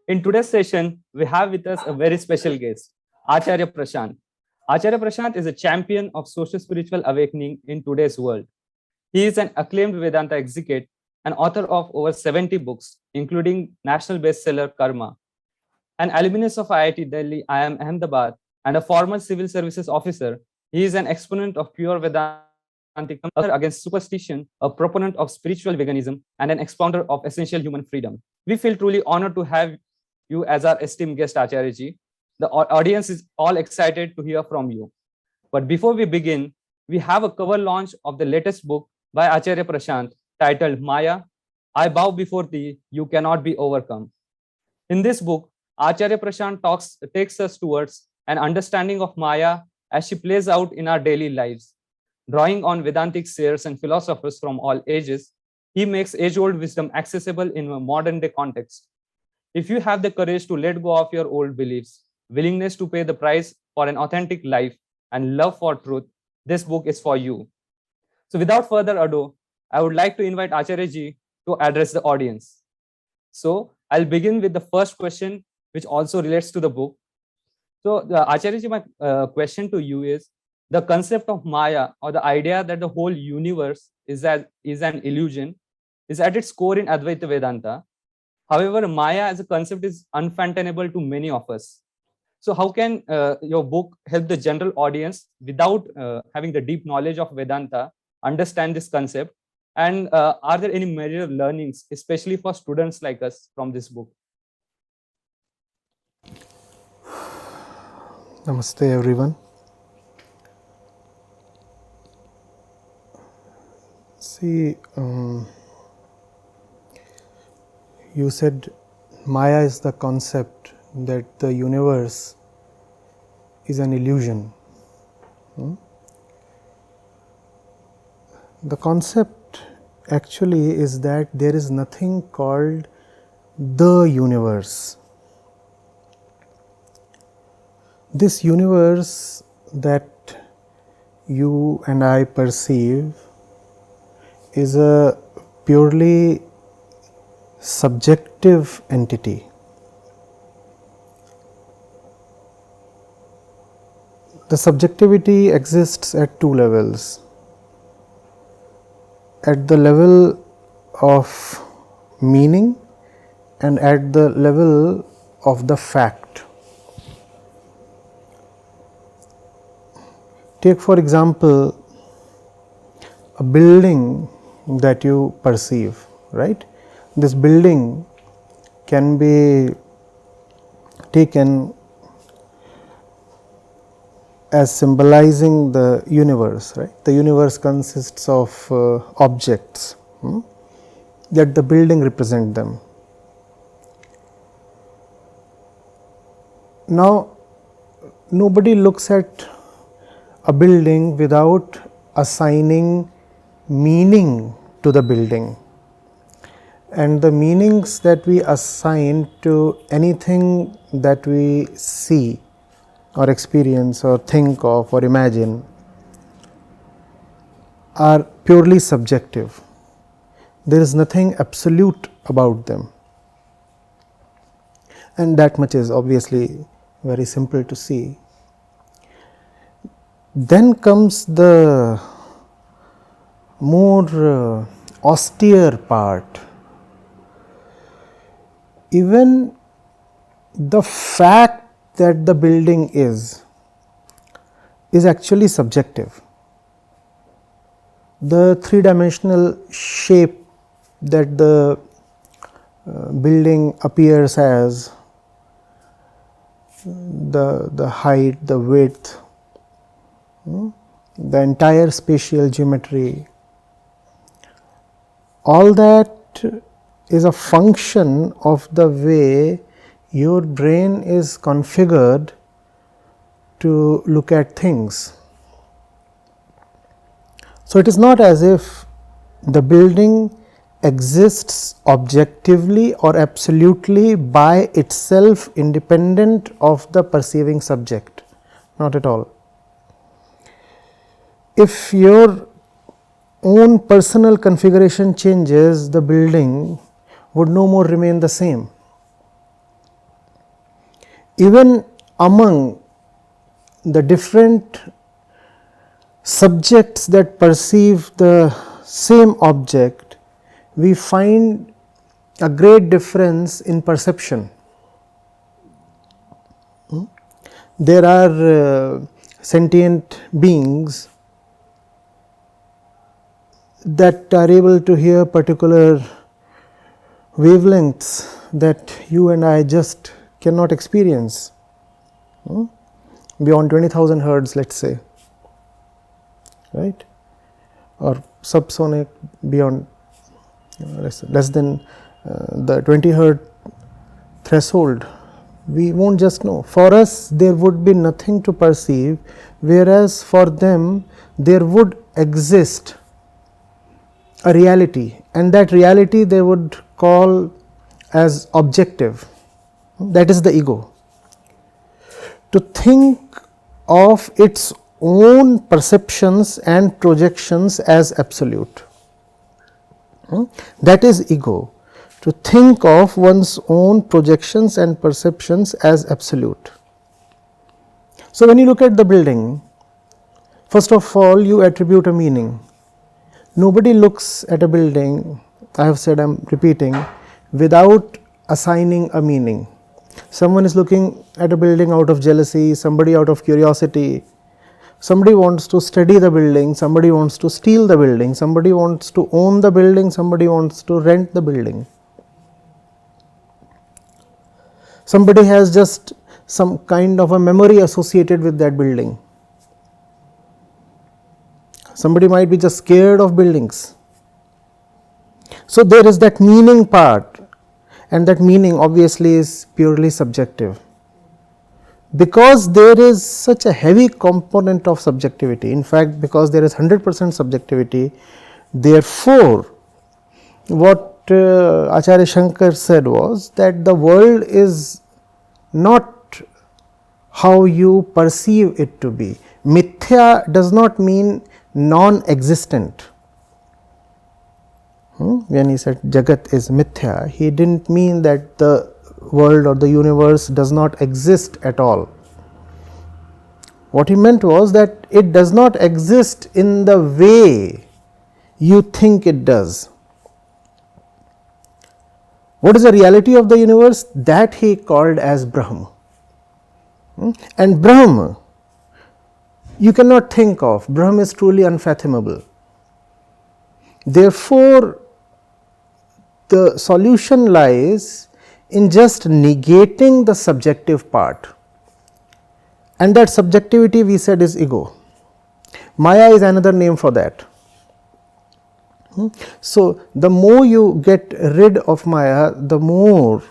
In today's session, we have with us a very special guest, Acharya Prashant. Acharya Prashant is a champion of social spiritual awakening in today's world. He is an acclaimed Vedanta exegete and author of over 70 books, including national bestseller Karma. An alumnus of IIT Delhi, IIM Ahmedabad, and a former civil services officer, he is an exponent of pure Vedantic against superstition, a proponent of spiritual veganism, and an expounder of essential human freedom. We feel truly honored to have you as our esteemed guest, Acharya ji. The audience is all excited to hear from you. But before we begin, we have a cover launch of the latest book by Acharya Prashant titled Maya, I Bow Before Thee, You Cannot Be Overcome. In this book, Acharya Prashant takes us towards an understanding of Maya as she plays out in our daily lives. Drawing on Vedantic seers and philosophers from all ages, he makes age-old wisdom accessible in a modern-day context. If you have the courage to let go of your old beliefs, willingness to pay the price for an authentic life, and love for truth, this book is for you. So without further ado, I would like to invite Acharya ji to address the audience. So I'll begin with the first question, which also relates to the book. So Acharya ji, my question to you is, the concept of Maya, or the idea that the whole universe is an illusion, is at its core in Advaita Vedanta. However, Maya as a concept is unfathomable to many of us. So how can your book help the general audience without having the deep knowledge of Vedanta understand this concept? And are there any major learnings, especially for students like us, from this book? Namaste everyone. See, you said Maya is the concept that the universe is an illusion. The concept actually is that there is nothing called the universe. This universe that you and I perceive is a purely subjective entity. The subjectivity exists at two levels. At the level of meaning and at the level of the fact. Take for example a building that you perceive, right? This building can be taken as symbolizing the universe, right? The universe consists of objects that the building represent them. Now, nobody looks at a building without assigning meaning to the building. And the meanings that we assign to anything that we see or experience or think of or imagine are purely subjective. There is nothing absolute about them. And that much is obviously very simple to see. Then comes the more austere part. Even the fact that the building is actually subjective. The three-dimensional shape that the building appears as, the height, the width, the entire spatial geometry, all that is a function of the way your brain is configured to look at things. So, it is not as if the building exists objectively or absolutely by itself independent of the perceiving subject, not at all. If your own personal configuration changes, the building would no more remain the same. even among the different subjects that perceive the same object, we find a great difference in perception. There are sentient beings that are able to hear particular wavelengths that you and I just cannot experience, beyond 20,000 hertz, let's say, right, or subsonic beyond less than the 20 hertz threshold. We won't just know. For us, there would be nothing to perceive, whereas for them, there would exist a reality, and that reality they would call as objective. That is the ego. To think of its own perceptions and projections as absolute. That is ego. To think of one's own projections and perceptions as absolute. So, when you look at the building, first of all, you attribute a meaning. Nobody looks at a building, I have said, I am repeating, without assigning a meaning. Someone is looking at a building out of jealousy, somebody out of curiosity, somebody wants to study the building, somebody wants to steal the building, somebody wants to own the building, somebody wants to rent the building. Somebody has just some kind of a memory associated with that building. Somebody might be just scared of buildings. So, there is that meaning part, and that meaning obviously is purely subjective. Because there is such a heavy component of subjectivity, in fact, because there is 100% subjectivity, therefore, what Acharya Shankar said was that the world is not how you perceive it to be. Mithya does not mean non-existent. When he said Jagat is Mithya, he didn't mean that the world or the universe does not exist at all. What he meant was that it does not exist in the way you think it does. What is the reality of the universe? That he called as Brahma. And Brahma, you cannot think of. Brahma is truly unfathomable. Therefore, the solution lies in just negating the subjective part, and that subjectivity we said is ego. Maya is another name for that. So, the more you get rid of Maya, the more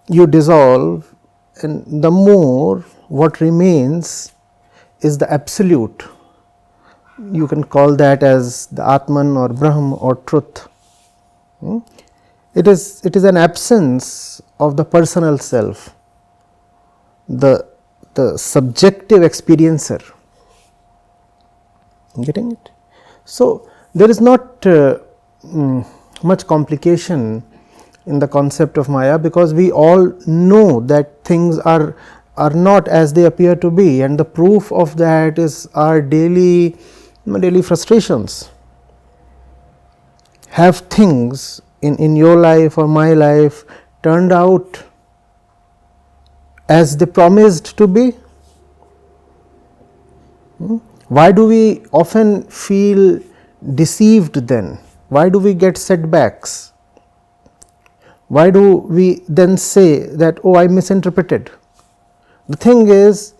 you dissolve, and the more what remains is the absolute. You can call that as the Atman or Brahm or truth. It is an absence of the personal self, the subjective experiencer. Getting it? So, there is not much complication in the concept of Maya, because we all know that things are not as they appear to be, and the proof of that is our daily frustrations. Have things in your life or my life turned out as they promised to be? Why do we often feel deceived then? Why do we get setbacks? Why do we then say that, oh, I misinterpreted? The thing is,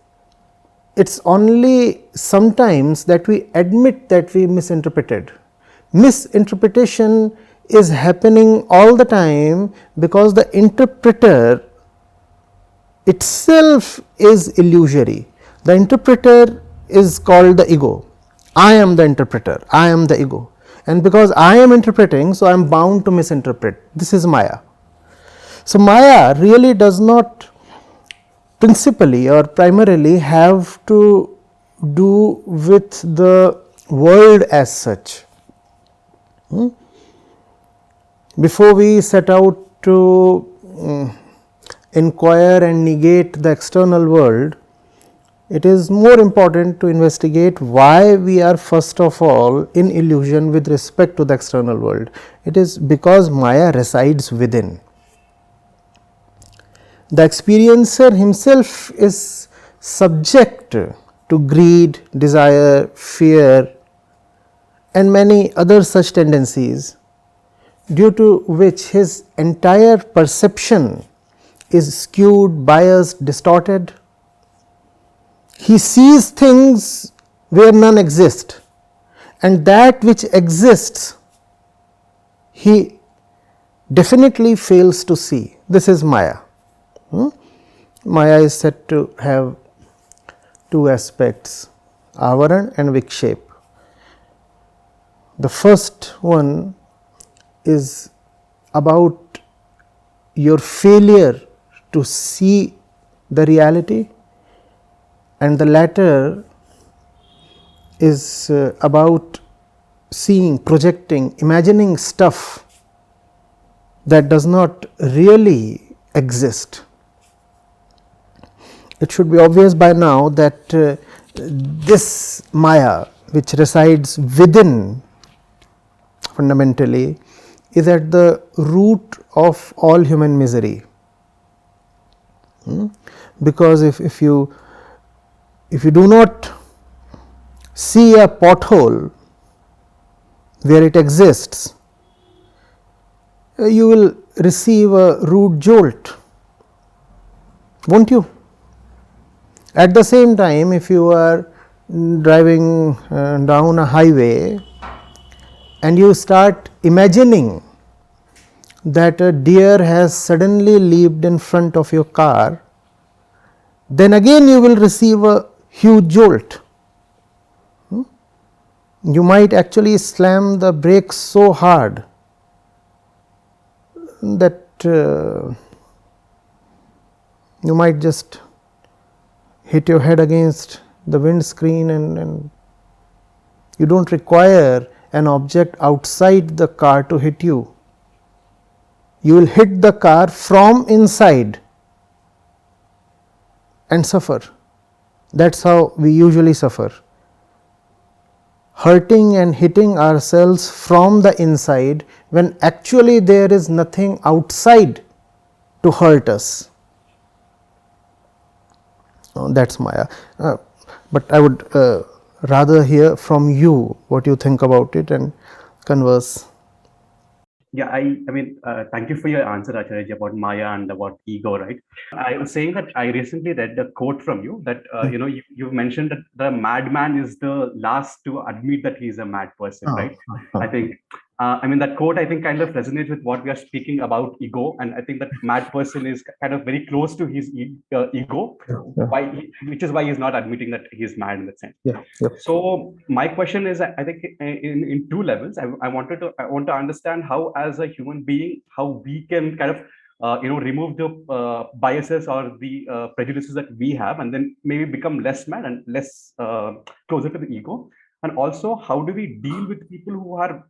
it's only sometimes that we admit that we misinterpreted. Misinterpretation is happening all the time because the interpreter itself is illusory. The interpreter is called the ego. I am the interpreter, I am the ego, and because I am interpreting, so I am bound to misinterpret. This is Maya. So, Maya really does not principally or primarily have to do with the world as such. Before we set out to inquire and negate the external world, it is more important to investigate why we are first of all in illusion with respect to the external world. It is because Maya resides within. The experiencer himself is subject to greed, desire, fear, and many other such tendencies, due to which his entire perception is skewed, biased, distorted. He sees things where none exist, and that which exists he definitely fails to see. This is Maya. Maya is said to have two aspects, avaran and vikshep. The first one is about your failure to see the reality, and the latter is about seeing, projecting, imagining stuff that does not really exist. It should be obvious by now that this Maya, which resides within fundamentally, is at the root of all human misery. Because if you do not see a pothole where it exists, you will receive a rude jolt, won't you? At the same time, if you are driving down a highway and you start imagining that a deer has suddenly leaped in front of your car, then again you will receive a huge jolt. You might actually slam the brakes so hard that you might just hit your head against the windscreen, and you do not require an object outside the car to hit you. You will hit the car from inside and suffer. That is how we usually suffer, hurting and hitting ourselves from the inside when actually there is nothing outside to hurt us. That is Maya. But I would rather hear from you what you think about it and converse. Yeah, I mean, thank you for your answer, Acharya, about Maya and about ego, right? I was saying that I recently read a quote from you that, you mentioned that the madman is the last to admit that he is a mad person, right? I think, that quote, I think, kind of resonates with what we are speaking about ego. And I think that mad person is kind of very close to his ego, which is why he's not admitting that he's mad in that sense. So my question is, I think in two levels, I want to understand how, as a human being, how we can kind of remove the biases or the prejudices that we have, and then maybe become less mad and less closer to the ego. And also, how do we deal with people who are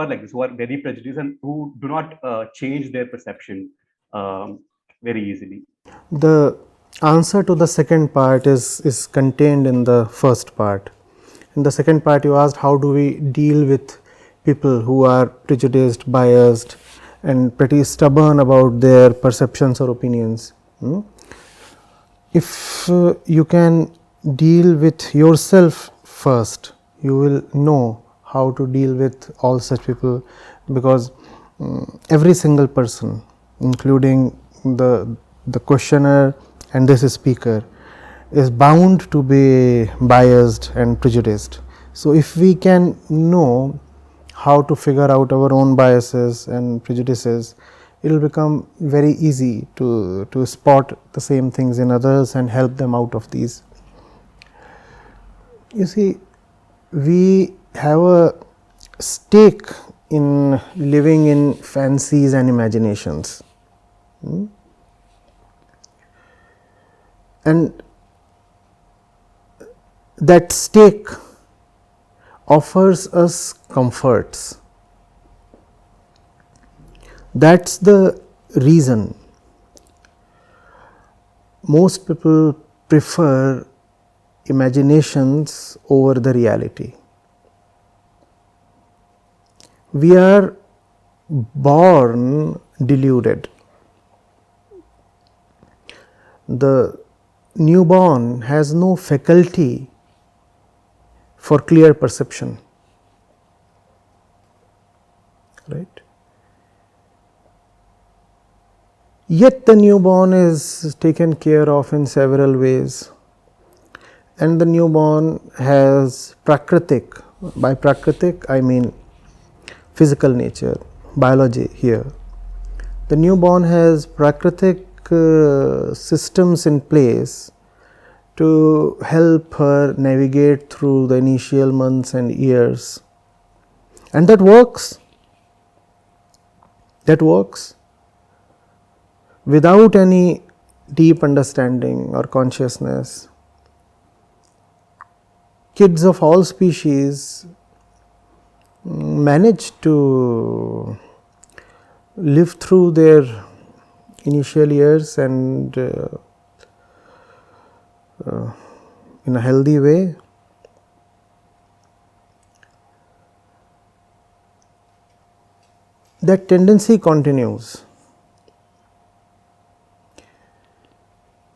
like this, who are very prejudiced and who do not change their perception very easily? The answer to the second part is contained in the first part. In the second part, you asked how do we deal with people who are prejudiced, biased, and pretty stubborn about their perceptions or opinions. If you can deal with yourself first, you will know how to deal with all such people, because every single person, including the questioner and this speaker, is bound to be biased and prejudiced. So, if we can know how to figure out our own biases and prejudices, it will become very easy to spot the same things in others and help them out of these. You see, we have a stake in living in fancies and imaginations. And that stake offers us comforts. That is the reason most people prefer imaginations over the reality. We are born deluded. The newborn has no faculty for clear perception, right? Yet the newborn is taken care of in several ways, and the newborn has prakritik. By prakritik I mean physical nature, biology here. The newborn has prakritik systems in place to help her navigate through the initial months and years, and that works. That works without any deep understanding or consciousness. Kids of all species manage to live through their initial years and in a healthy way. That tendency continues.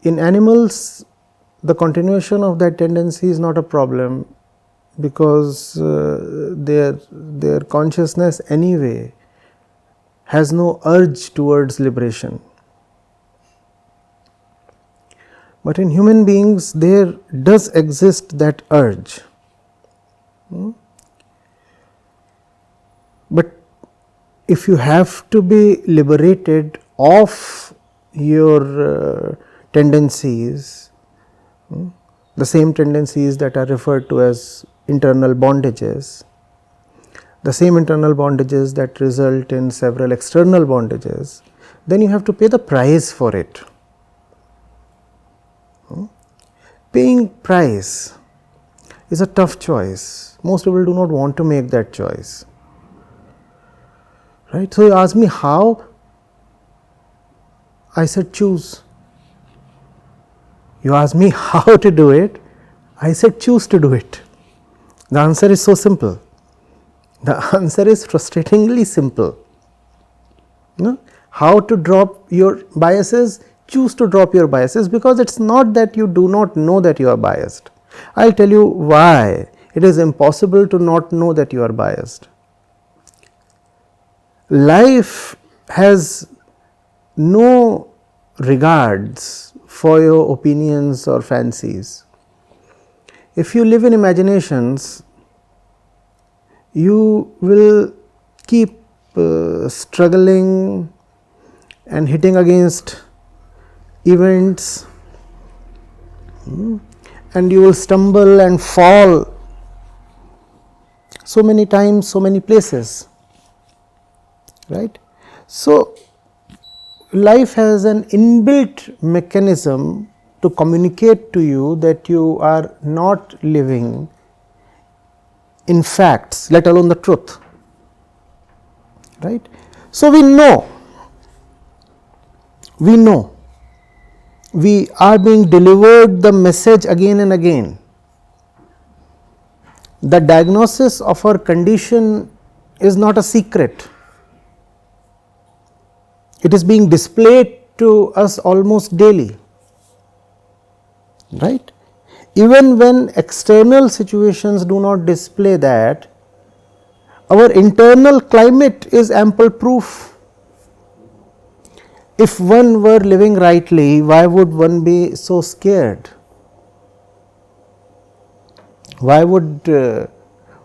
In animals, the continuation of that tendency is not a problem, because their consciousness anyway has no urge towards liberation. But in human beings there does exist that urge. But if you have to be liberated of your tendencies, the same tendencies that are referred to as internal bondages, the same internal bondages that result in several external bondages, then you have to pay the price for it. Paying price is a tough choice. Most people do not want to make that choice, right? So you ask me how, I said choose. You ask me how to do it, I said choose to do it. The answer is so simple. The answer is frustratingly simple. How to drop your biases? Choose to drop your biases, because it is not that you do not know that you are biased. I will tell you why it is impossible to not know that you are biased. Life has no regards for your opinions or fancies. If you live in imaginations, you will keep struggling and hitting against events, and you will stumble and fall so many times, so many places, right? So life has an inbuilt mechanism to communicate to you that you are not living in facts, let alone the truth, right? So we know, we are being delivered the message again and again. The diagnosis of our condition is not a secret. It is being displayed to us almost daily, right? Even when external situations do not display that, our internal climate is ample proof. If one were living rightly, why would one be so scared? Why would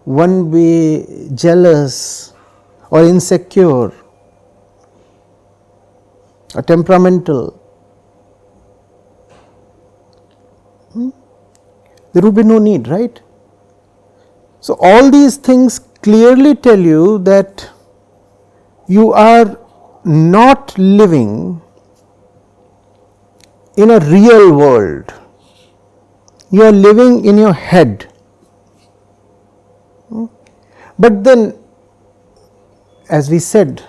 one be jealous or insecure or temperamental? There would be no need, right? So all these things clearly tell you that you are not living in a real world. You are living in your head. But then, as we said,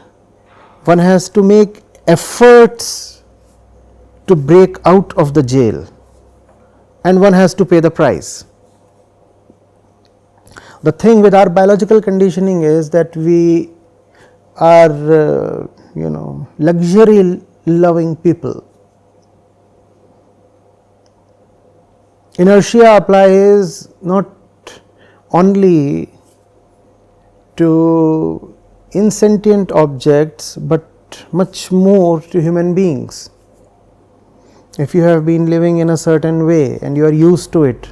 one has to make efforts to break out of the jail, and one has to pay the price. The thing with our biological conditioning is that we are luxury loving people. Inertia applies not only to insentient objects, but much more to human beings. If you have been living in a certain way and you are used to it,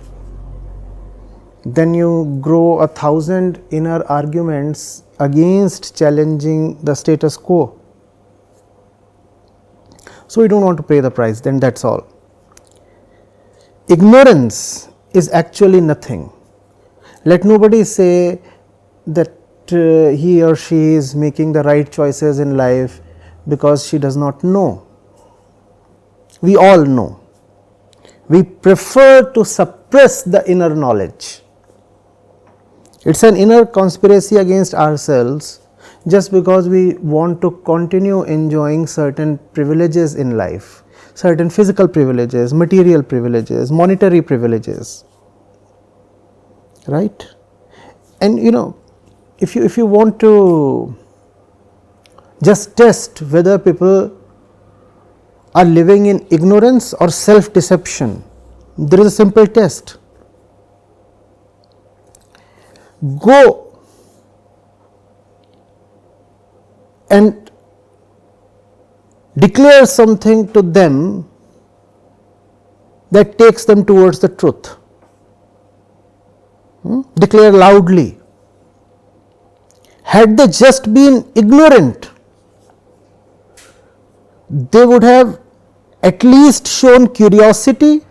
then you grow 1,000 inner arguments against challenging the status quo. So, we do not want to pay the price, then that is all. Ignorance is actually nothing. Let nobody say that he or she is making the right choices in life because she does not know. We all know. We prefer to suppress the inner knowledge. It is an inner conspiracy against ourselves just because we want to continue enjoying certain privileges in life, certain physical privileges, material privileges, monetary privileges, right? And if you want to just test whether people are living in ignorance or self deception, there is a simple test. Go and declare something to them that takes them towards the truth. Declare loudly. Had they just been ignorant, they would have at least shown curiosity,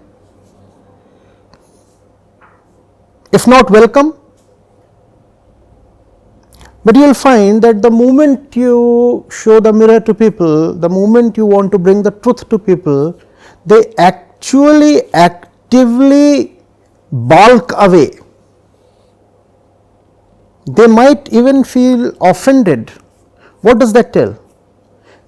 if not welcome. But you will find that the moment you show the mirror to people, the moment you want to bring the truth to people, they actually actively balk away. They might even feel offended. What does that tell?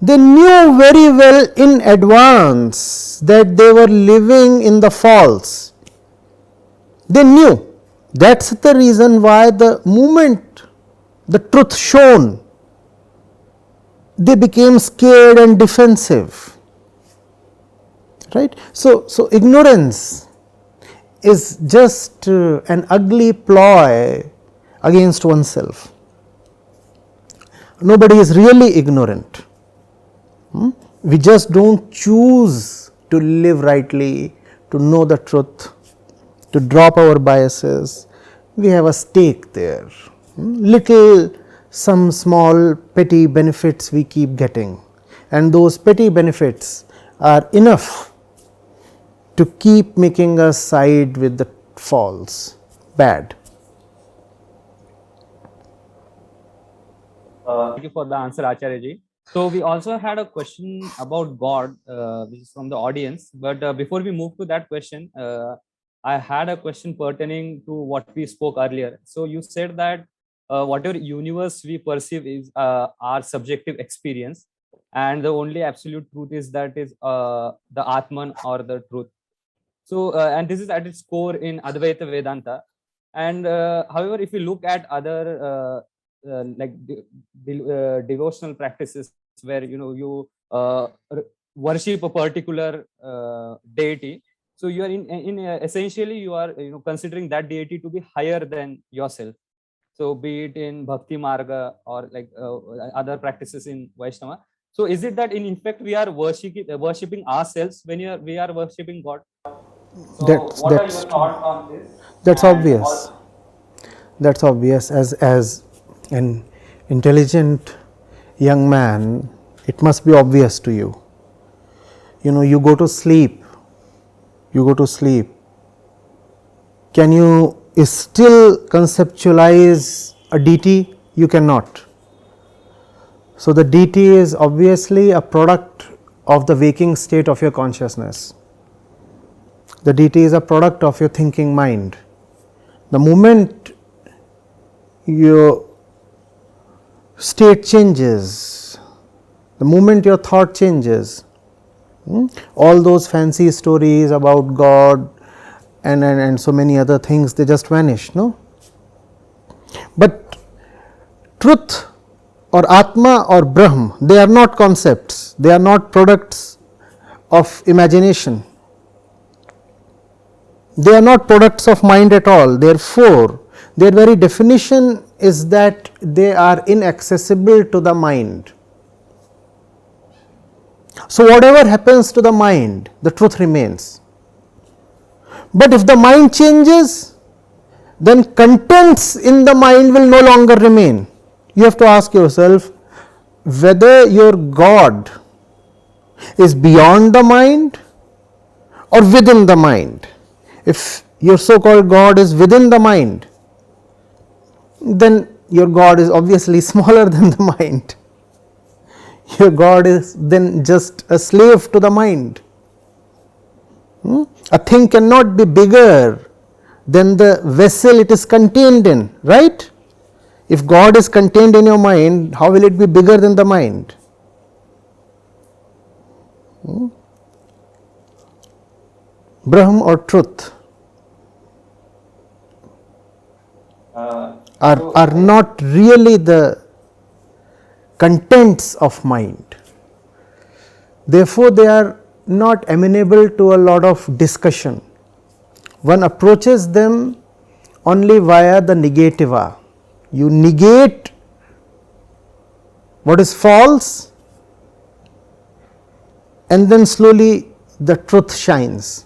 They knew very well in advance that they were living in the false. They knew. That is the reason why the moment the truth shone, they became scared and defensive, right. So ignorance is just an ugly ploy against oneself. Nobody is really ignorant. We just do not choose to live rightly, to know the truth, to drop our biases. We have a stake there. Some small petty benefits we keep getting, and those petty benefits are enough to keep making us side with the false, bad. Thank you for the answer, Acharya ji. So we also had a question about God, which is from the audience. But before we move to that question, I had a question pertaining to what we spoke earlier. So you said that whatever universe we perceive is our subjective experience, and the only absolute truth is that is the Atman or the truth. So and this is at its core in Advaita Vedanta. And however, if you look at other like devotional practices where you worship a particular deity, so you are in essentially you are considering that deity to be higher than yourself. So be it in Bhakti Marga or like other practices in Vaishnava. So is it that in fact we are worshipping ourselves when we are worshipping God? So what are your thoughts on this? That's obvious. That's obvious. As an intelligent young man, it must be obvious to you. You go to sleep. You go to sleep. Can you still conceptualize a deity? You cannot. So the deity is obviously a product of the waking state of your consciousness. The deity is a product of your thinking mind. The moment your state changes, the moment your thought changes, All those fancy stories about God and so many other things, they just vanish, no? But truth or Atma or Brahm, they are not concepts, they are not products of imagination, they are not products of mind at all. Therefore, their very definition is that they are inaccessible to the mind. So, whatever happens to the mind, the truth remains. But if the mind changes, then contents in the mind will no longer remain. You have to ask yourself whether your God is beyond the mind or within the mind. If your so-called God is within the mind, then your God is obviously smaller than the mind. Your God is then just a slave to the mind. A thing cannot be bigger than the vessel it is contained in, right? If God is contained in your mind, how will it be bigger than the mind? Brahm or truth are not really the contents of mind. Therefore, they are not amenable to a lot of discussion. One approaches them only via the negativa. You negate what is false, and then slowly the truth shines.